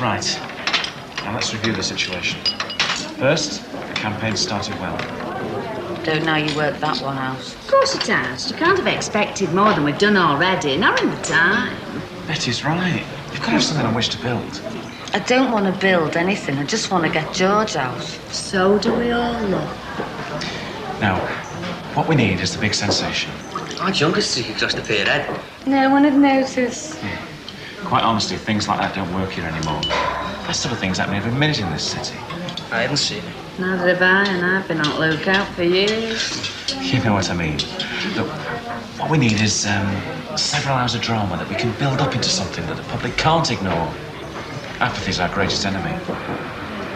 Right. Now let's review the situation. First, the campaign started well. Don't know you worked that one out. Of course it has. You can't have expected more than we've done already. Not in the time. Betty's right. You've got to have something on which to build. I don't want to build anything. I just want to get George out. So do we all, love. Now, what we need is the big sensation. Our youngest is just a fair head. No one would notice. Quite honestly, things like that don't work here anymore. That sort of thing's happening every minute in this city. I haven't seen it. Neither have I, and I've been on lookout for years. You know what I mean. Look, what we need is several hours of drama that we can build up into something that the public can't ignore. Apathy's our greatest enemy.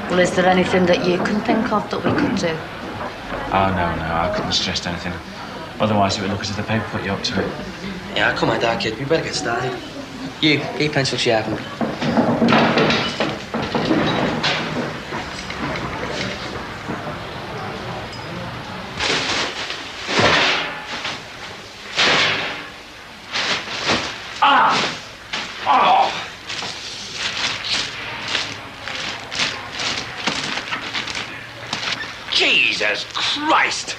Well, is there anything that you can think of that we could do? Oh, no, I couldn't suggest anything. Otherwise, it would look as if the paper put you up to it. Yeah, come on, Dad, kid. We better get started. You, keep pencil sharpened. Jesus Christ!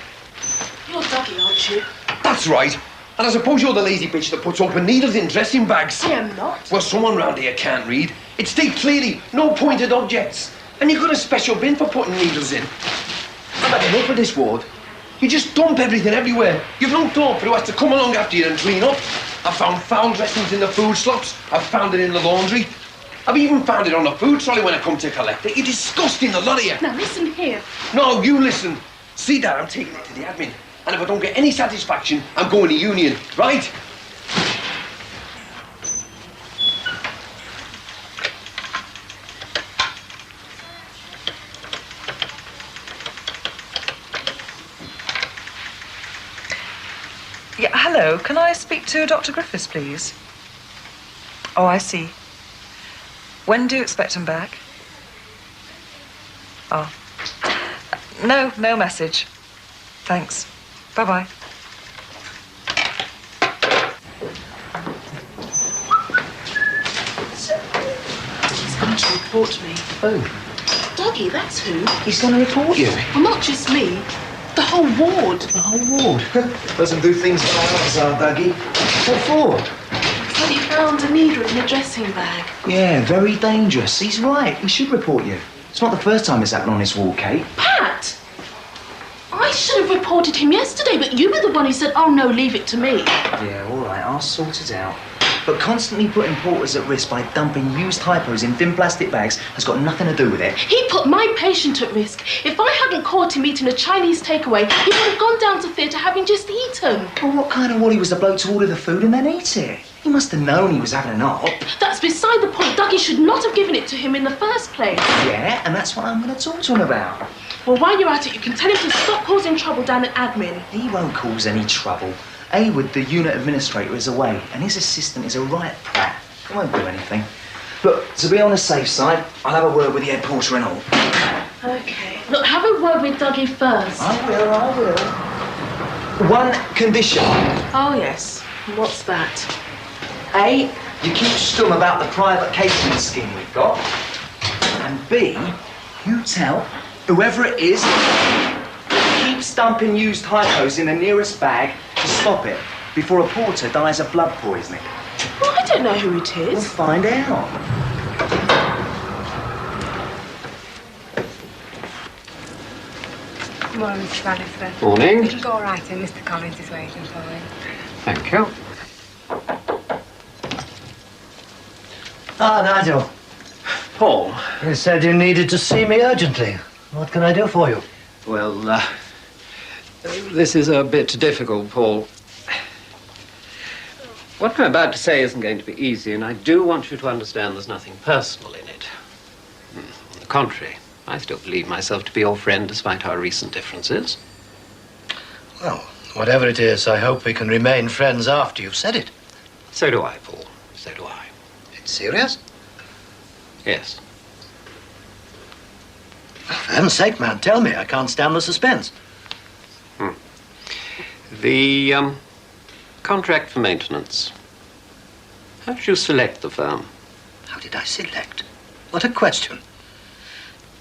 You're Dougie, aren't you? That's right. And I suppose you're the lazy bitch that puts open needles in dressing bags. I am not. Well, someone round here can't read. It states clearly, no pointed objects. And you've got a special bin for putting needles in. I've had enough of this ward. You just dump everything everywhere. You've no thought for who has to come along after you and clean up. I've found foul dressings in the food slops. I've found it in the laundry. I've even found it on the food trolley when I come to collect it. You're disgusting, the lot of you. Now listen here. No, you listen. See, Dad, I'm taking it to the admin. And if I don't get any satisfaction, I'm going to union, right? Yeah, hello. Can I speak to Dr. Griffiths, please? Oh, I see. When do you expect him back? Oh. No message. Thanks. Bye-bye. He's going to report me. Oh, Dougie, that's who. he's going to report you. Well, not just me. The whole ward. The whole ward. Doesn't do things by ourselves, Dougie. What for? But he found a needle in a dressing bag. Yeah, very dangerous. He's right. He should report you. It's not the first time it's happened on this wall, Kate. Pat! I should have reported him yesterday, but you were the one who said, oh no, leave it to me. Yeah, all right, I'll sort it out. But constantly putting porters at risk by dumping used hypos in thin plastic bags has got nothing to do with it. He put my patient at risk. If I hadn't caught him eating a Chinese takeaway, he would have gone down to theatre having just eaten. Well, what kind of wally was the bloke to order the food and then eat it? He must have known he was having an op. That's beside the point. Dougie should not have given it to him in the first place. Yeah, and that's what I'm going to talk to him about. Well, while you're at it, you can tell him to stop causing trouble down at admin. He won't cause any trouble. Awood, the unit administrator, is away, and his assistant is a right prat. He won't do anything. Look, to be on the safe side, I'll have a word with the head porter and all. Okay. Look, have a word with Dougie first. I will. One condition. Oh, yes. What's that? A, you keep stum about the private catering scheme we've got. And B, you tell whoever it is keeps dumping used hypos in the nearest bag to stop it before a porter dies of blood poisoning. Well, I don't know who it We'll is. find out. Morning, Mr. Bannister. Morning. It'll go all right, and Mr. Collins is waiting for you. Thank you. Ah, Nigel. Paul. You said you needed to see me urgently. What can I do for you? Well, this is a bit difficult, Paul. What I'm about to say isn't going to be easy, and I do want you to understand there's nothing personal in it. On the contrary, I still believe myself to be your friend despite our recent differences. Well, whatever it is, I hope we can remain friends after you've said it. So do I, Paul. So do I. It's serious? Yes. For heaven's sake, man, tell me. I can't stand the suspense. The contract for maintenance. How did you select the firm? How did I select? What a question.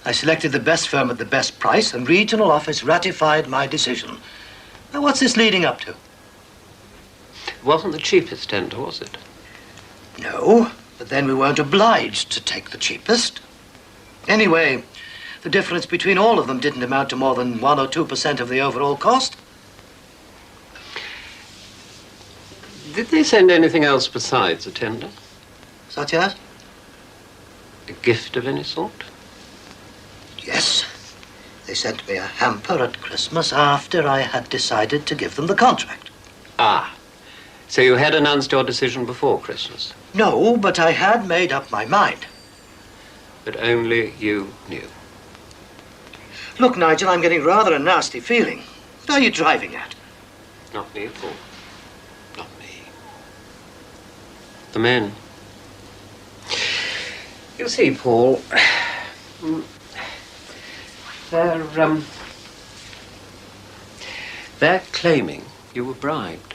I selected the best firm at the best price, and regional office ratified my decision. Now, what's this leading up to? It wasn't the cheapest tender, was it? No, but then we weren't obliged to take the cheapest. Anyway, the difference between all of them didn't amount to more than 1 or 2% of the overall cost. Did they send anything else besides a tender? Such as? A gift of any sort? Yes. They sent me a hamper at Christmas after I had decided to give them the contract. Ah. So you had announced your decision before Christmas? No, but I had made up my mind. But only you knew. Look, Nigel, I'm getting rather a nasty feeling. What are you driving at? Not me at all. Not me. The men. You see, Paul, they're claiming you were bribed.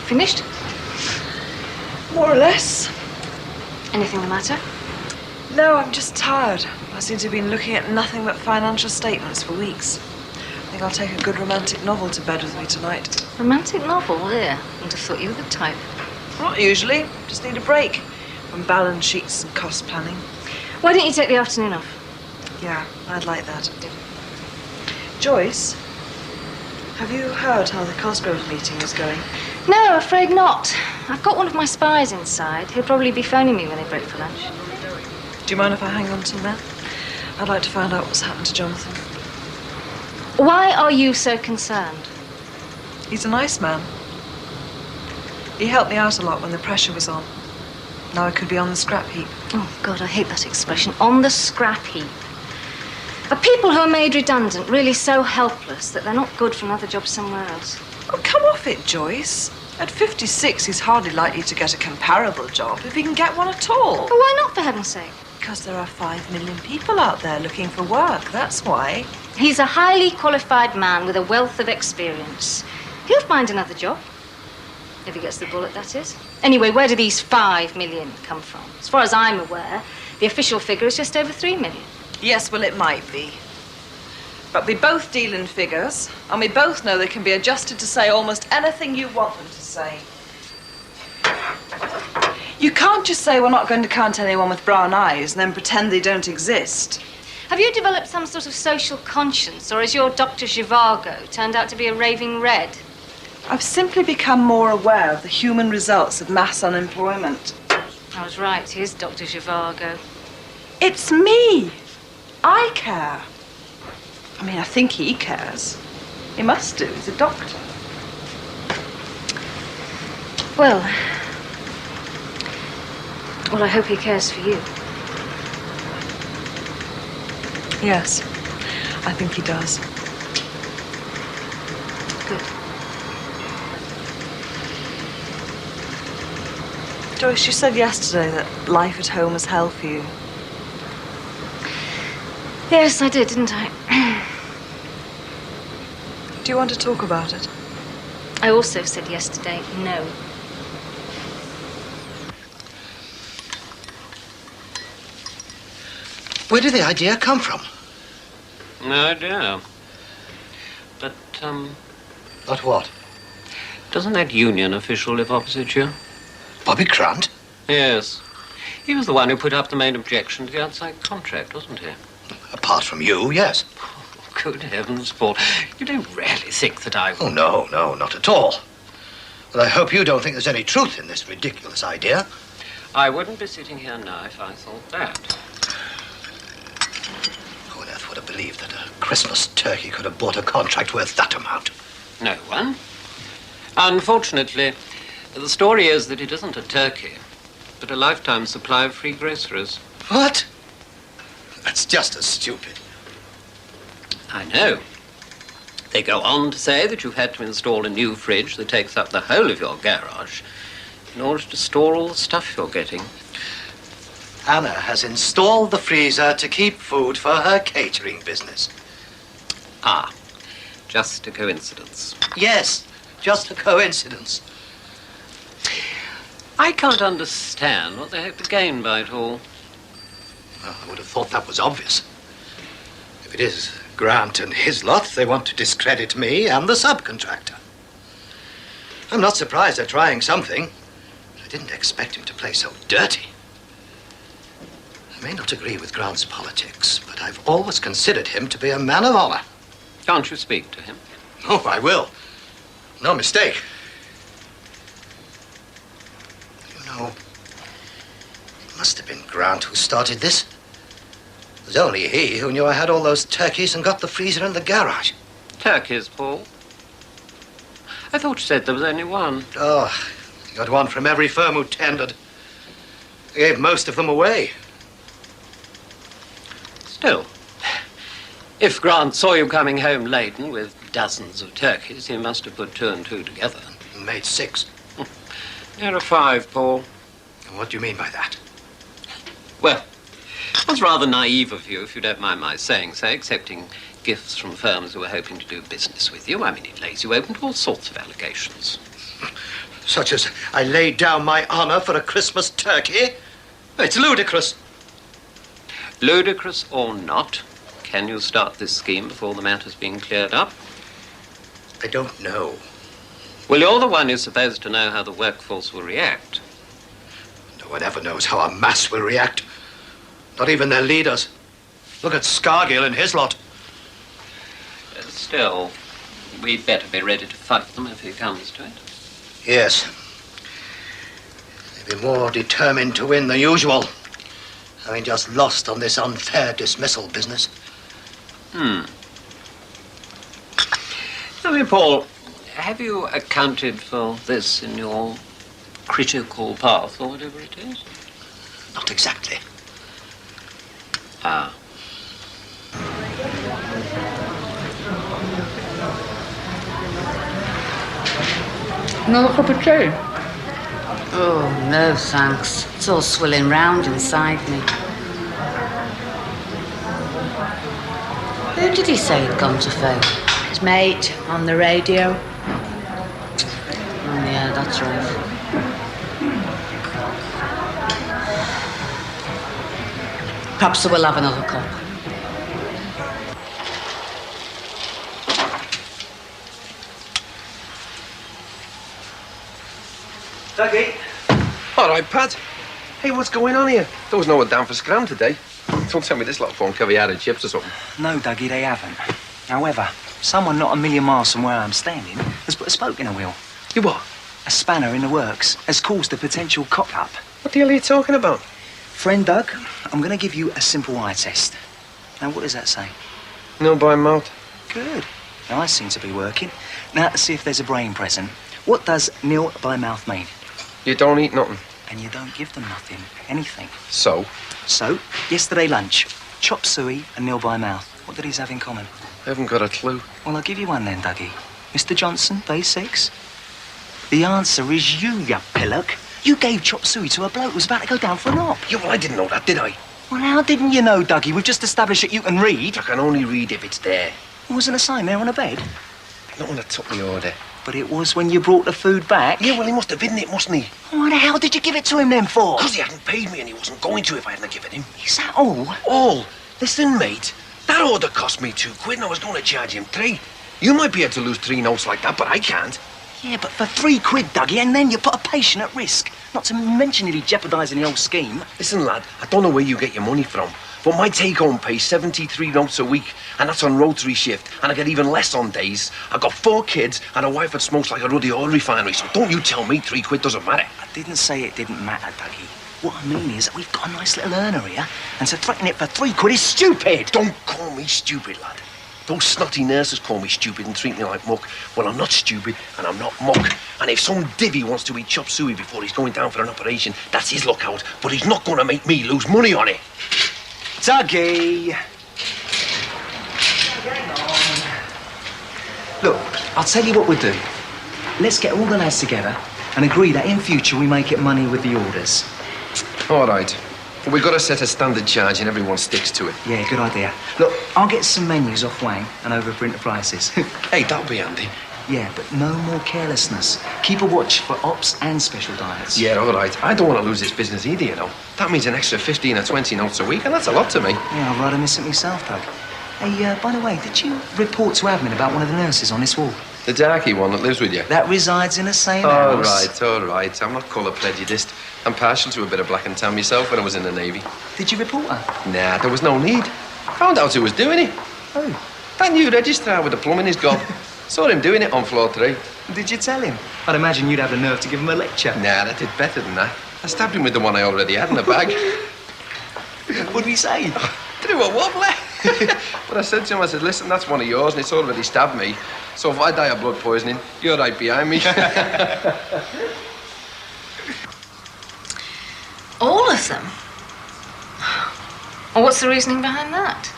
Finished? More or less. Anything the matter? No, I'm just tired. I seem to have been looking at nothing but financial statements for weeks. I think I'll take a good romantic novel to bed with me tonight. Romantic novel? Yeah. I'd have thought you were the type. Not usually. Just need a break from balance sheets and cost planning. Why don't you take the afternoon off? Yeah, I'd like that. Joyce, have you heard how the Cosgrove meeting is going? No, afraid not. I've got one of my spies inside. He'll probably be phoning me when they break for lunch. Do you mind if I hang on till then? I'd like to find out what's happened to Jonathan. Why are you so concerned? He's a nice man. He helped me out a lot when the pressure was on. Now I could be on the scrap heap. Oh, God, I hate that expression. On the scrap heap. Are people who are made redundant really so helpless that they're not good for another job somewhere else? Oh, come off it, Joyce. At 56, he's hardly likely to get a comparable job if he can get one at all. But why not, for heaven's sake? Because there are 5 million people out there looking for work, that's why. He's a highly qualified man with a wealth of experience. He'll find another job. If he gets the bullet, that is. Anyway, where do these 5 million come from? As far as I'm aware, the official figure is just over 3 million. Yes, well, it might be. But we both deal in figures, and we both know they can be adjusted to say almost anything you want them to say. You can't just say we're not going to count anyone with brown eyes and then pretend they don't exist. Have you developed some sort of social conscience, or has your Dr. Zhivago turned out to be a raving red? I've simply become more aware of the human results of mass unemployment. I was right, he is Dr. Zhivago. It's me. I care. I mean, I think he cares. He must do. He's a doctor. Well, I hope he cares for you. Yes, I think he does. Good. Joyce, you said yesterday that life at home is hell for you. Yes, I did, didn't I? Do you want to talk about it? I also said yesterday, no. Where did the idea come from? No idea. But, But what? doesn't that union official live opposite you? Bobby Grant? Yes. He was the one who put up the main objection to the outside contract, wasn't he? Apart from you, yes. Good heavens, Paul. You don't really think that I... Oh, no, not at all. Well, I hope you don't think there's any truth in this ridiculous idea. I wouldn't be sitting here now if I thought that. Who on earth would have believe that a Christmas turkey could have bought a contract worth that amount. No one. Unfortunately, the story is that it isn't a turkey, but a lifetime supply of free groceries. What? That's just as stupid. I know. They go on to say that you've had to install a new fridge that takes up the whole of your garage in order to store all the stuff you're getting. Anna has installed the freezer to keep food for her catering business. Ah, just a coincidence. Yes, just a coincidence. I can't understand what they hope to gain by it all. Well, I would have thought that was obvious. If it is Grant and his lot, they want to discredit me and the subcontractor. I'm not surprised they're trying something. I didn't expect him to play so dirty. I may not agree with Grant's politics, but I've always considered him to be a man of honor. Can't you speak to him? Oh, I will. No mistake. You know, it must have been Grant who started this. It was only he who knew I had all those turkeys and got the freezer in the garage. Turkeys, Paul? I thought you said there was only one. Oh, I got one from every firm who tendered. I gave most of them away. Still, if Grant saw you coming home laden with dozens of turkeys, he must have put 2 and 2 together. Made 6. There are 5, Paul. And what do you mean by that? Well, that's rather naive of you, if you don't mind my saying so, accepting gifts from firms who are hoping to do business with you. I mean, it lays you open to all sorts of allegations. Such as I laid down my honor for a Christmas turkey? It's ludicrous. Ludicrous or not, can you start this scheme before the matter's been cleared up? I don't know. Well, you're the one who's supposed to know how the workforce will react. No one ever knows how a mass will react. Not even their leaders. Look at Scargill and his lot. Still, we'd better be ready to fight them if it comes to it. Yes. They'll be more determined to win than usual. Having just lost on this unfair dismissal business. Tell me, Paul, have you accounted for this in your critical path, or whatever it is? Not exactly. Ah. Another cup of tea? Oh, no, thanks. It's all swilling round inside me. Who did he say he'd gone to phone? His mate on the radio. Oh, yeah, that's right. Perhaps we'll have another cup. Dougie. All right, Pat. Hey, what's going on here? There was no one down for scram today. Don't tell me this lot of phone caviar and chips or something. No, Dougie, they haven't. However, someone not a million miles from where I'm standing has put a spoke in a wheel. You what? A spanner in the works has caused a potential cock-up. What the hell are you talking about? Friend Doug, I'm going to give you a simple eye test. Now, what does that say? No by mouth. Good. Now, I seem to be working. Now, to see if there's a brain present. What does nil by mouth mean? You don't eat nothing. And you don't give them nothing. Anything. So? So, yesterday lunch, chop suey and nil by mouth. What did these have in common? I haven't got a clue. Well, I'll give you one then, Dougie. Mr. Johnson, base 6. The answer is you pillock. You gave chop suey to a bloke who was about to go down for an op. Yeah, well, I didn't know that, did I? Well, how didn't you know, Dougie? We've just established that you can read. I can only read if it's there. Wasn't a sign there on a bed? Not when I took the order. But it was when you brought the food back. Yeah, well, he must have hidden it, mustn't he? What the hell did you give it to him then for? Because he hadn't paid me and he wasn't going to if I hadn't given him. Is that all? All? Listen, mate. That order cost me £2 and I was going to charge him 3. You might be able to lose 3 notes like that, but I can't. Yeah, but for £3, Dougie, and then you put a patient at risk. Not to mention nearly jeopardising the whole scheme. Listen, lad, I don't know where you get your money from, but my take-home pay's 73 notes a week, and that's on rotary shift, and I get even less on days. I've got 4 kids and a wife that smokes like a ruddy oil refinery, so don't you tell me £3 doesn't matter. I didn't say it didn't matter, Dougie. What I mean is that we've got a nice little earner here, and to threaten it for £3 is stupid. Don't call me stupid, lad. Those snotty nurses call me stupid and treat me like muck. Well, I'm not stupid and I'm not muck. And if some divvy wants to eat chop suey before he's going down for an operation, that's his lookout. But he's not going to make me lose money on it. Dougie! Look, I'll tell you what we'll do. Let's get all the lads together and agree that in future we make it money with the orders. All right. But we've got to set a standard charge and everyone sticks to it. Yeah, good idea. Look, I'll get some menus off Wang and overprint the prices. Hey, that'll be handy. Yeah, but no more carelessness. Keep a watch for ops and special diets. Yeah, all right. I don't want to lose this business either, you know. That means an extra 15 or 20 notes a week, and that's a lot to me. Yeah, I'd rather miss it myself, Doug. Hey, by the way, did you report to admin about one of the nurses on this wall? The darky one that lives with you? That resides in the same house. All right. I'm not colour prejudiced. I'm partial to a bit of black and tan myself when I was in the Navy. Did you report her? Nah, there was no need. Found out who was doing it. Oh. That new registrar with the plum in his gob. Saw him doing it on floor 3. Did you tell him? I'd imagine you'd have the nerve to give him a lecture. Nah, that did better than that. I stabbed him with the one I already had in the bag. What did he say? Did it a wobbler? But I said to him, I said, listen, that's one of yours and it's already stabbed me. So if I die of blood poisoning, you're right behind me. All of them? Well, what's the reasoning behind that?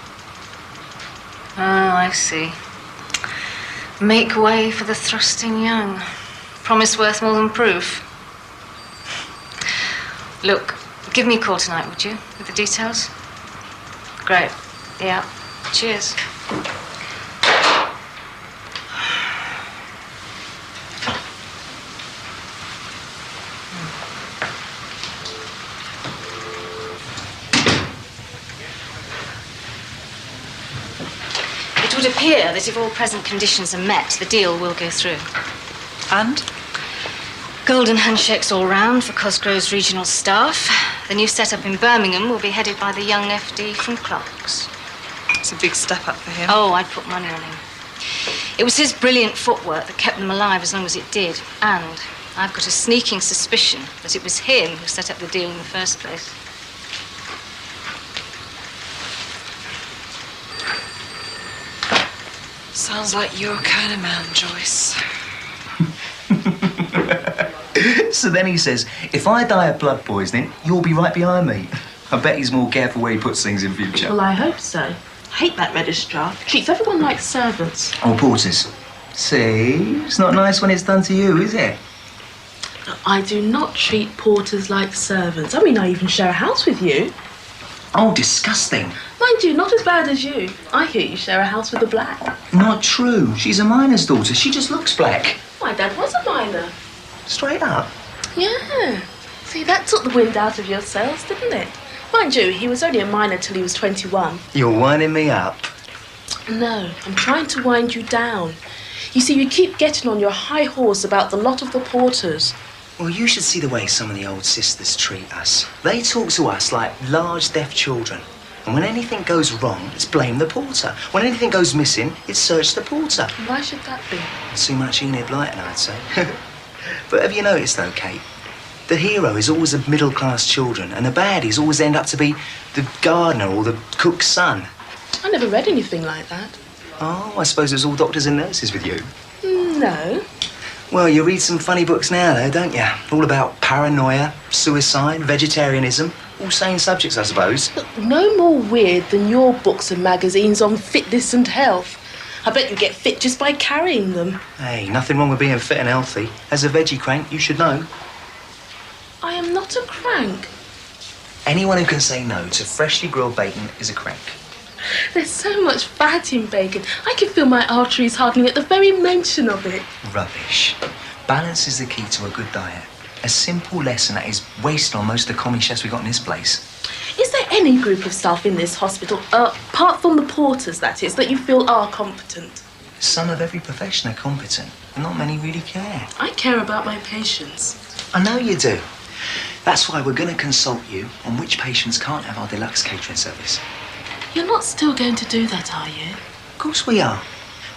Oh, I see. Make way for the thrusting young. Promise worth more than proof. Look, give me a call tonight, would you, with the details? Great. Yeah. Cheers. It would appear that if all present conditions are met, the deal will go through. And? Golden handshakes all round for Cosgrove's regional staff. The new setup in Birmingham will be headed by the young FD from Clark's. It's a big step up for him. Oh, I'd put money on him. It was his brilliant footwork that kept them alive as long as it did. And I've got a sneaking suspicion that it was him who set up the deal in the first place. Sounds like your kind of man, Joyce. So then he says, if I die of blood poisoning, you'll be right behind me. I bet he's more careful where he puts things in future. Well, I hope so. I hate that registrar. Treats everyone like servants. Oh, porters. See? It's not nice when it's done to you, is it? I do not treat porters like servants. I mean, I even share a house with you. Oh, disgusting. Mind you, not as bad as you. I hear you share a house with a black. Not true. She's a miner's daughter. She just looks black. My dad was a miner. Straight up. Yeah. See, that took the wind out of your sails, didn't it? Mind you, he was only a miner till he was 21. You're winding me up. No, I'm trying to wind you down. You see, you keep getting on your high horse about the lot of the porters. Well, you should see the way some of the old sisters treat us. They talk to us like large deaf children. And when anything goes wrong, it's blame the porter. When anything goes missing, it's search the porter. Why should that be? Too much Enid Blyton, I'd say. But have you noticed, though, Kate? The hero is always the middle-class children, and the baddies always end up to be the gardener or the cook's son. I never read anything like that. Oh, I suppose it was all doctors and nurses with you. No. Well, you read some funny books now, though, don't you? All about paranoia, suicide, vegetarianism. All sane subjects, I suppose. Look, no more weird than your books and magazines on fitness and health. I bet you get fit just by carrying them. Hey, nothing wrong with being fit and healthy. As a veggie crank, you should know. I am not a crank. Anyone who can say no to freshly grilled bacon is a crank. There's so much fat in bacon. I can feel my arteries hardening at the very mention of it. Rubbish. Balance is the key to a good diet. A simple lesson that is wasted on most of the commie chefs we got in this place. Is there any group of staff in this hospital, apart from the porters, that is, that you feel are competent? Some of every profession are competent, but not many really care. I care about my patients. I know you do. That's why we're going to consult you on which patients can't have our deluxe catering service. You're not still going to do that, are you? Of course we are.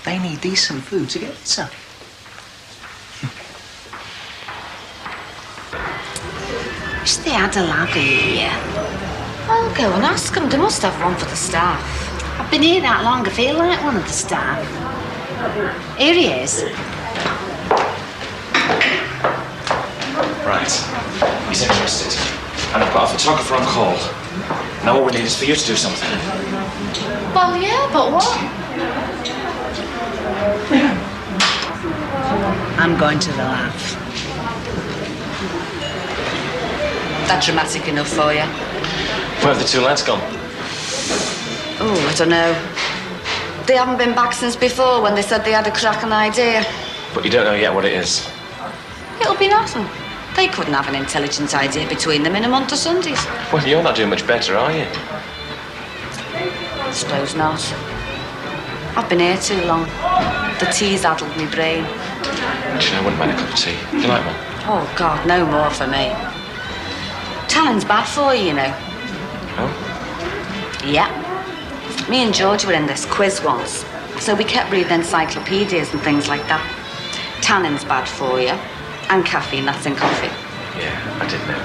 They need decent food to get better. Wish they had a ladder here. I'll go and ask them. They must have one for the staff. I've been here that long, I feel like one of the staff. Here he is. Right. He's interested. And I've got a photographer on call. Now all we need is for you to do something. Well, yeah, but what? I'm going to the laugh. That dramatic enough for you? Where have the two lads gone? Oh, I don't know. They haven't been back since before when they said they had a cracking idea. But you don't know yet what it is. It'll be nothing. They couldn't have an intelligent idea between them in a month of Sundays. Well, you're not doing much better, are you? I suppose not. I've been here too long. The tea's addled me brain. Actually, I wouldn't mind a cup of tea. Do you like one? Oh, God, no more for me. Tanning's bad for you, you know. Oh? Yeah. Me and George were in this quiz once, so we kept reading encyclopedias and things like that. Tanning's bad for you, and caffeine, that's in coffee. Yeah, I did know.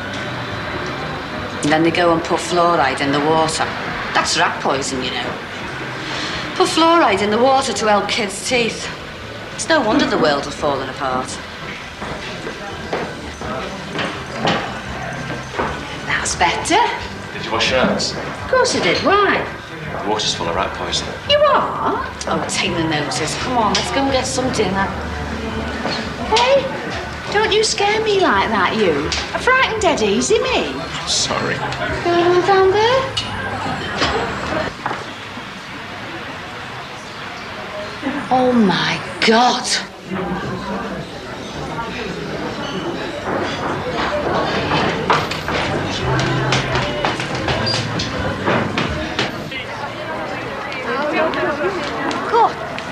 And then they go and put fluoride in the water. That's rat poison, you know. Put fluoride in the water to help kids' teeth. It's no wonder the world has fallen apart. That's better. Did you wash your hands? Of course I did. Why? The water's full of rat poison. You are? Oh, take the notice. Come on, let's go and get some dinner. Hey, don't you scare me like that, you. A frightened dead easy, me. Sorry. Going on down there? Oh, my God.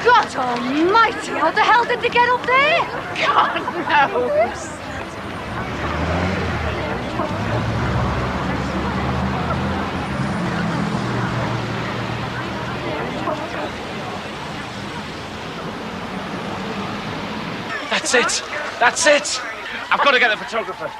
God almighty, how the hell did they get up there? God knows. That's it. That's it. I've got to get the photographer.